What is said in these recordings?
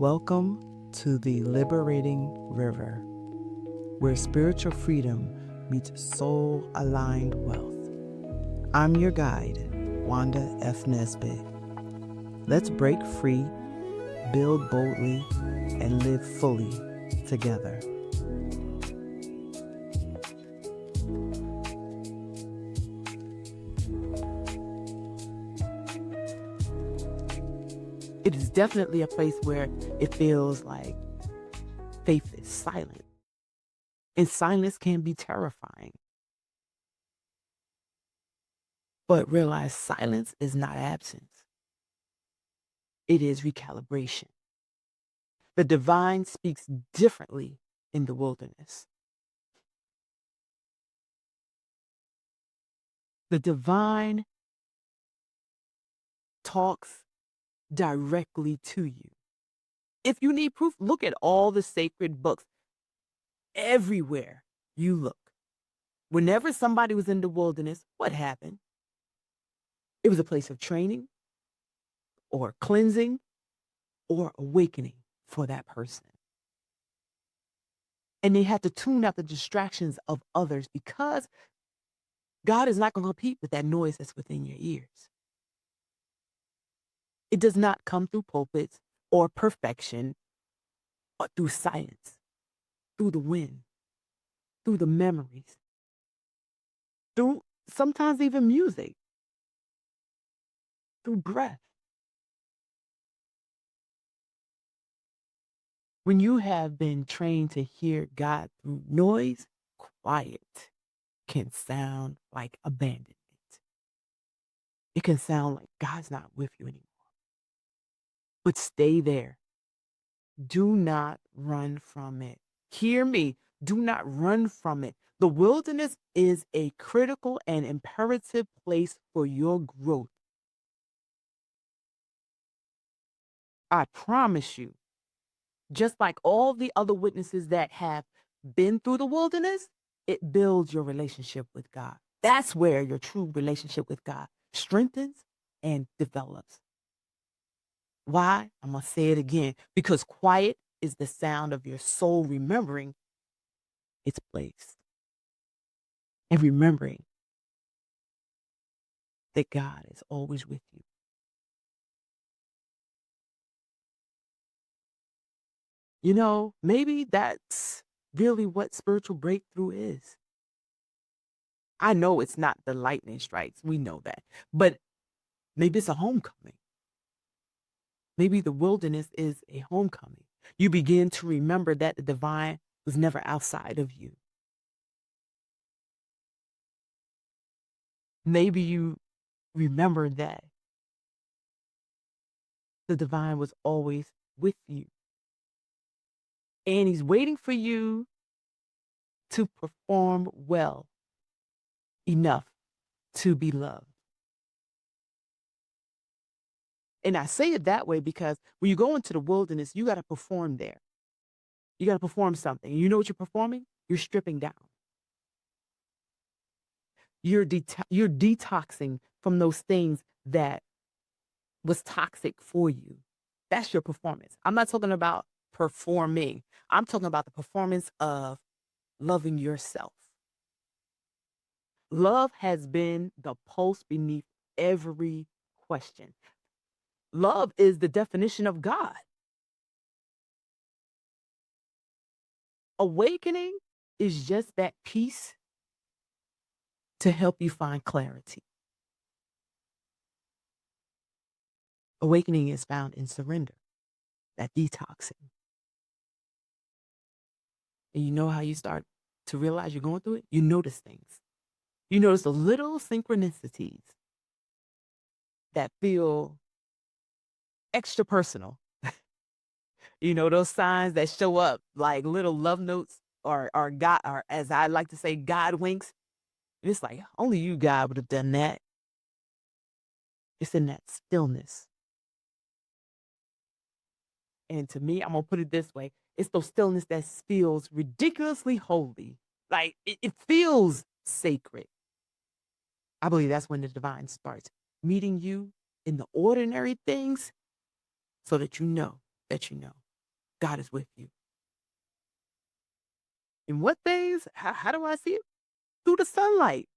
Welcome to the Liberating River, where spiritual freedom meets soul-aligned wealth. I'm your guide, Wanda Nesbit. Let's break free, build boldly, and live fully together. It is definitely a place where it feels like faith is silent. And silence can be terrifying. But realize silence is not absence. It is recalibration. The divine speaks differently in the wilderness. The divine talks directly to you. If you need proof, look at all the sacred books. Everywhere you look. Whenever somebody was in the wilderness, what happened? It was a place of training or cleansing or awakening for that person. And they had to tune out the distractions of others because God is not going to compete with that noise that's within your ears. It does not come through pulpits or perfection, but through silence, through the wind, through the memories, through sometimes even music, through breath. When you have been trained to hear God through noise, quiet can sound like abandonment. It can sound like God's not with you anymore. But stay there. Do not run from it. Hear me. Do not run from it. The wilderness is a critical and imperative place for your growth. I promise you, just like all the other witnesses that have been through the wilderness, it builds your relationship with God. That's where your true relationship with God strengthens and develops. Why? I'm going to say it again. Because quiet is the sound of your soul remembering its place and remembering that God is always with you. You know, maybe that's really what spiritual breakthrough is. I know it's not the lightning strikes. We know that. But maybe it's a homecoming. Maybe the wilderness is a homecoming. You begin to remember that the divine was never outside of you. Maybe you remember that the divine was always with you. And he's waiting for you to perform well enough to be loved. And I say it that way because when you go into the wilderness, you got to perform there. You got to perform something. You know what you're performing? You're stripping down. You're detoxing from those things that was toxic for you. That's your performance. I'm not talking about performing. I'm talking about the performance of loving yourself. Love has been the pulse beneath every question. Love is the definition of God. Awakening is just that peace to help you find clarity. Awakening is found in surrender, that detoxing. And you know how you start to realize you're going through it? You notice things. You notice the little synchronicities that feel extra personal. You know, those signs that show up like little love notes or God, or as I like to say, God winks. And it's like, only you, God, would have done that. It's in that stillness. And to me, I'm going to put it this way. It's those stillness that feels ridiculously holy. Like it feels sacred. I believe that's when the divine starts meeting you in the ordinary things so that you know that you know. God is with you. In what things? How do I see it? Through the sunlight.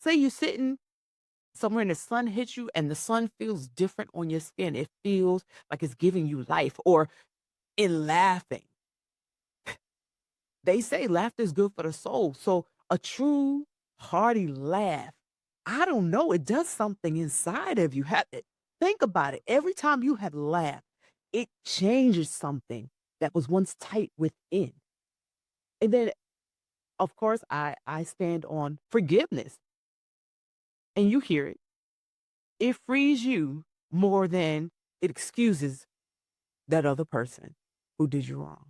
Say you're sitting somewhere and the sun hits you and the sun feels different on your skin. It feels like it's giving you life. Or in laughing. They say laughter is good for the soul. So a true hearty laugh, I don't know, it does something inside of you. Think about it. Every time you have laughed, it changes something that was once tight within. And then, of course, I stand on forgiveness. And you hear it. It frees you more than it excuses that other person who did you wrong.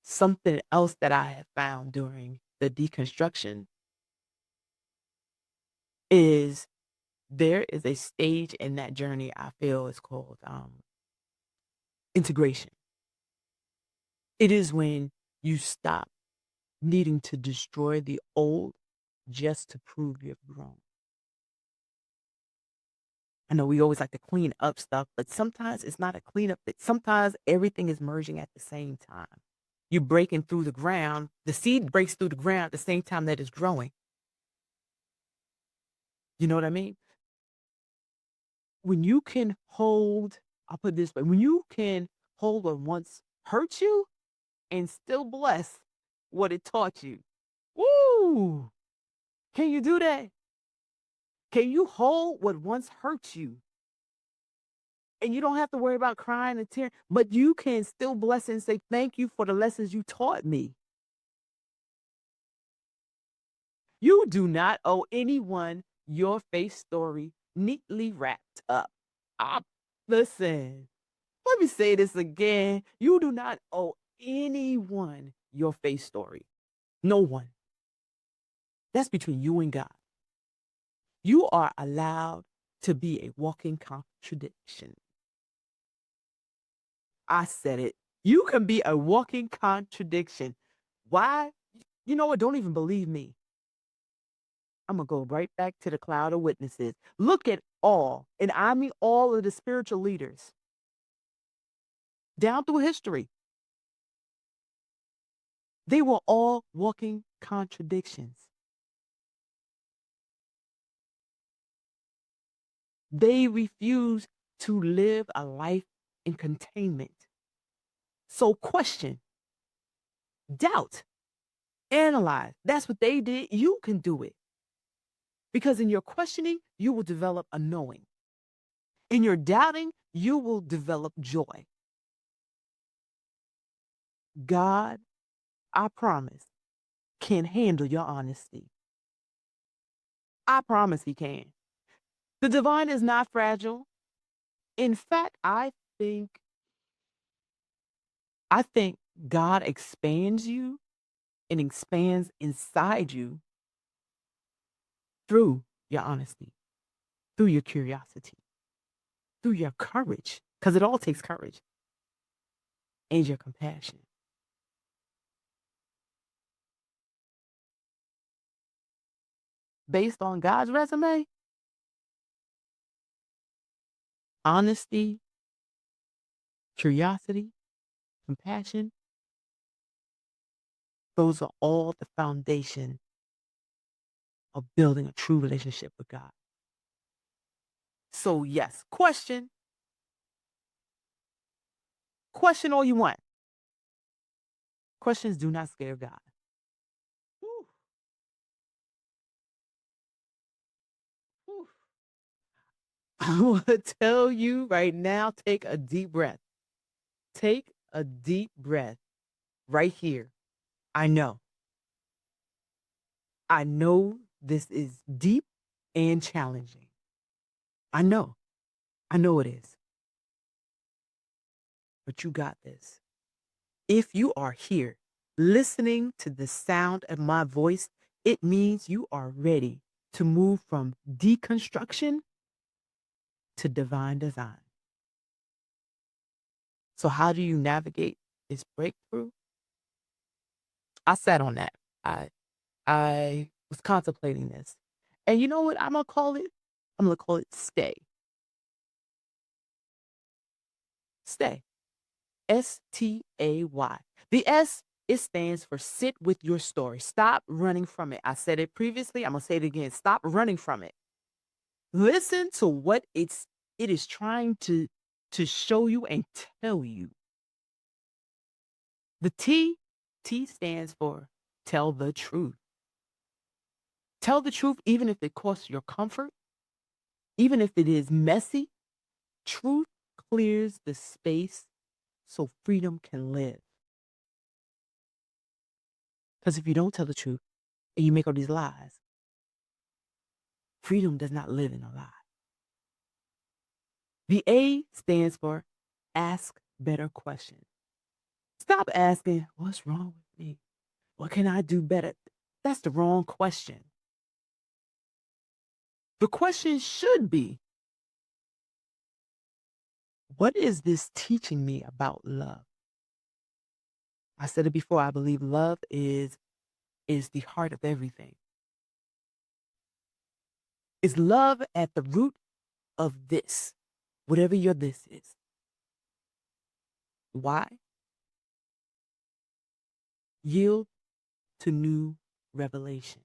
Something else that I have found during the deconstruction is there is a stage in that journey I feel is called integration. It is when you stop needing to destroy the old just to prove you've grown. I know we always like to clean up stuff, but sometimes it's not a cleanup. Sometimes everything is merging at the same time. You're breaking through the ground. The seed breaks through the ground at the same time that it's growing. You know what I mean? When you can hold, I'll put it this way, when you can hold what once hurt you and still bless what it taught you. Woo! Can you do that? Can you hold what once hurt you? And you don't have to worry about crying and tearing, but you can still bless and say, thank you for the lessons you taught me. You do not owe anyone your face story neatly wrapped up. Ah, listen, let me say this again. You do not owe anyone your face story. No one. That's between you and God. You are allowed to be a walking contradiction. I said it. You can be a walking contradiction. Why? You know what? Don't even believe me. I'm going to go right back to the cloud of witnesses. Look at all, and I mean all of the spiritual leaders down through history. They were all walking contradictions. They refused to live a life in containment. So question, doubt, analyze. That's what they did. You can do it. Because in your questioning, you will develop a knowing. In your doubting, you will develop joy. God, I promise, can handle your honesty. I promise he can. The divine is not fragile. In fact, think I think God expands you and expands inside you through your honesty, through your curiosity, through your courage, because it all takes courage, and your compassion. Based on God's resume, honesty, curiosity, compassion, those are all the foundation of building a true relationship with God. So, yes, question all you want. Questions do not scare God. Whew, whew. I want to tell you right now, take a deep breath. Take a deep breath right here. I know. I know this is deep and challenging. I know. I know it is. But you got this. If you are here listening to the sound of my voice, it means you are ready to move from deconstruction to divine design. So, how do you navigate this breakthrough? I sat on that. I I was contemplating this. And you know what I'm gonna call it? I'm gonna call it stay. Stay. S-T-A-Y. The S, it stands for sit with your story. Stop running from it. I said it previously. I'm going to say it again. Stop running from it. Listen to what it is trying to show you and tell you. The T stands for tell the truth. Tell the truth even if it costs your comfort, even if it is messy. Truth clears the space so freedom can live. Because if you don't tell the truth and you make all these lies, freedom does not live in a lie. The A stands for ask better questions. Stop asking, what's wrong with me? What can I do better? That's the wrong question. The question should be, what is this teaching me about love? I said it before, I believe love is the heart of everything. Is love at the root of this, whatever your this is. Why? Yield to new revelation.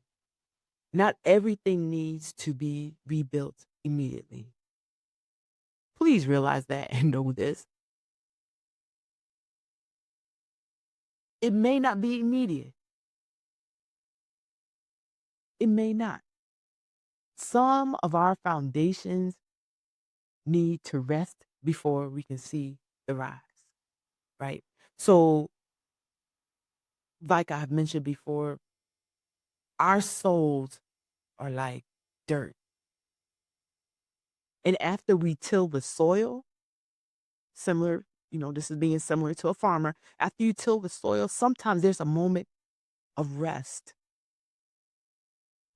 Not everything needs to be rebuilt immediately. Please realize that and know this. It may not be immediate. It may not. Some of our foundations need to rest before we can see the rise, right? So, like I've mentioned before, our souls are like dirt. And after we till the soil, similar, this is being similar to a farmer. After you till the soil, sometimes there's a moment of rest.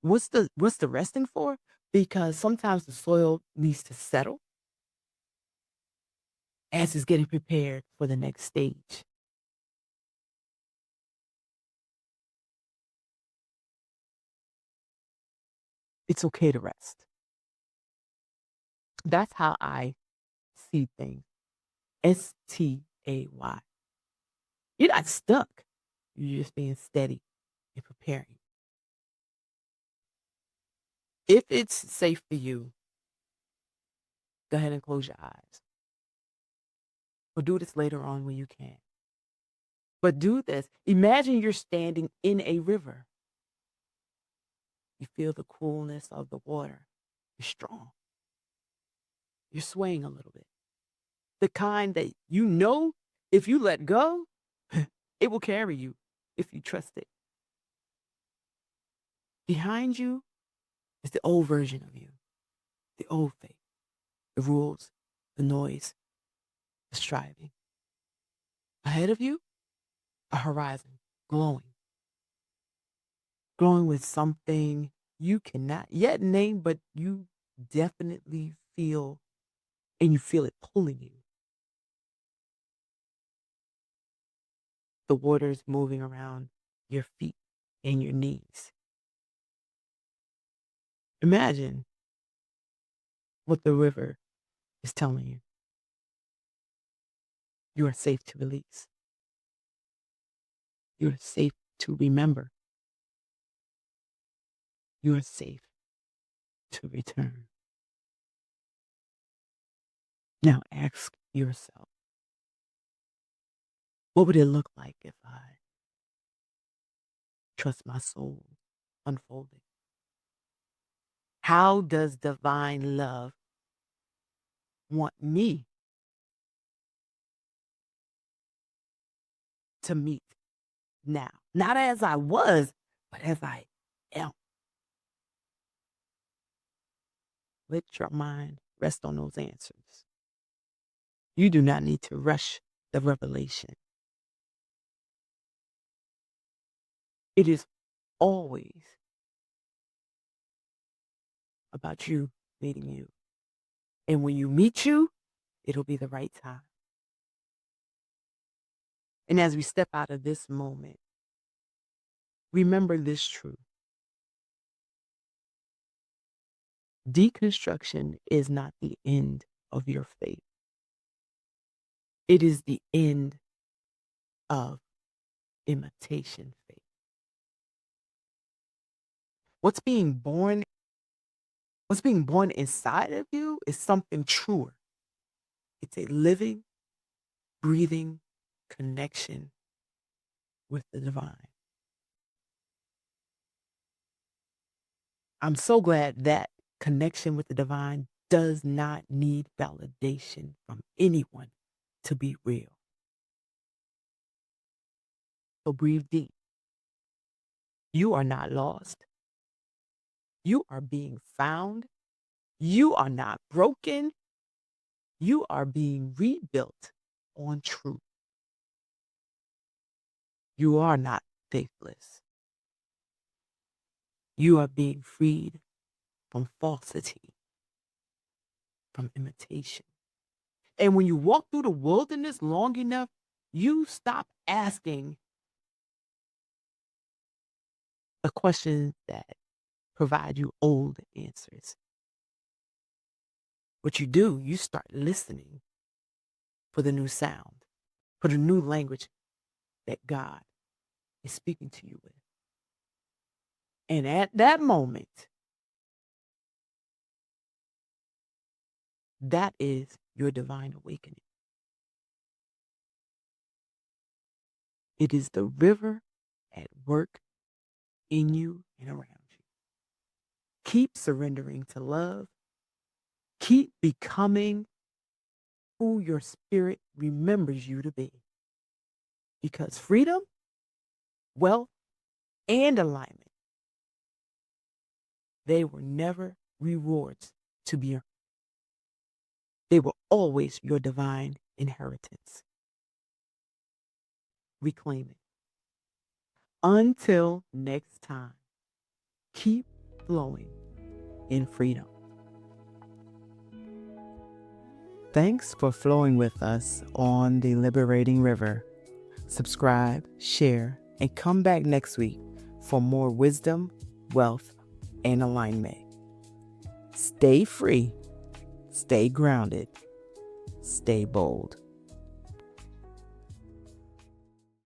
What's the resting for? Because sometimes the soil needs to settle as it's getting prepared for the next stage. It's okay to rest. That's how I see things. S-T-A-Y. You're not stuck. You're just being steady and preparing. If it's safe for you, go ahead and close your eyes. Or do this later on when you can. But do this. Imagine you're standing in a river. You feel the coolness of the water. You're strong. You're swaying a little bit. The kind that if you let go, it will carry you if you trust it. Behind you is the old version of you, the old faith, the rules, the noise, the striving. Ahead of you, a horizon glowing, glowing with something you cannot yet name, but you definitely feel, and you feel it pulling you. The water's moving around your feet and your knees. Imagine what the river is telling you. You are safe to release. You are safe to remember. You are safe to return. Now ask yourself, what would it look like if I trust my soul unfolding? How does divine love want me to meet now? Not as I was, but as I am. Let your mind rest on those answers. You do not need to rush the revelation. It is always about you meeting you. And when you meet you, it'll be the right time. And as we step out of this moment, remember this truth. Deconstruction is not the end of your faith. It is the end of imitation faith. What's being born inside of you is something truer. It's a living, breathing connection with the divine. I'm so glad that connection with the divine does not need validation from anyone to be real. So breathe deep. You are not lost. You are being found. You are not broken. You are being rebuilt on truth. You are not faithless. You are being freed from falsity, from imitation. And when you walk through the wilderness long enough, you stop asking the questions that provide you old answers. What you do, you start listening for the new sound, for the new language that God is speaking to you with. And at that moment, that is your divine awakening. It is the river at work in you and around you. Keep surrendering to love. Keep becoming who your spirit remembers you to be. Because freedom, wealth, and alignment, they were never rewards to be earned. They were always your divine inheritance. Reclaim it. Until next time, keep flowing in freedom. Thanks for flowing with us on the Liberating River. Subscribe, share, and come back next week for more wisdom, wealth, and alignment. Stay free, stay grounded, stay bold.